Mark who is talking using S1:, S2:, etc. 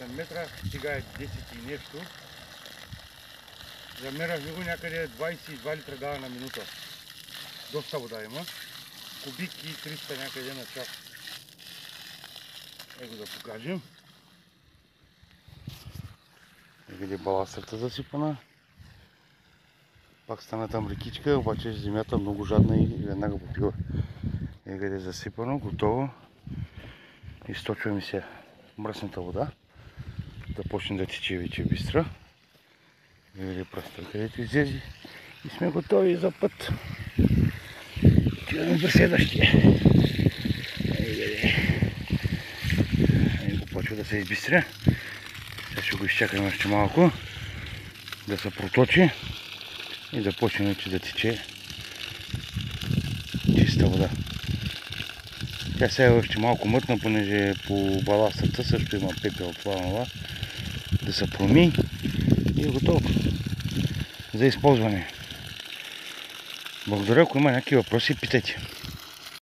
S1: 800 метра, сега е 10 и нещо. Замерахме го някъде 22 литра дава на минута. Доста вода има. Кубик и 300 някъде на час. Его да покажем. Някъде баластрата засипана. Пак стана там рекичка, обаче земята е много жадна и веднага попива. Някъде е засипано, готово. Източваме се мръсната вода. Да почне да тече вече бистра. Или просто където излезе. И сме готови за път. Отиваме за следващия. Го почва да се избистря. Сега ще го изчакаме още малко. Да се проточи. И да почне вече да тече чиста вода. Тя сега е още малко мътна, понеже по баластата също има пепел това, да се проми и е готово за използване. Благодаря, ако има някакви въпроси, питайте.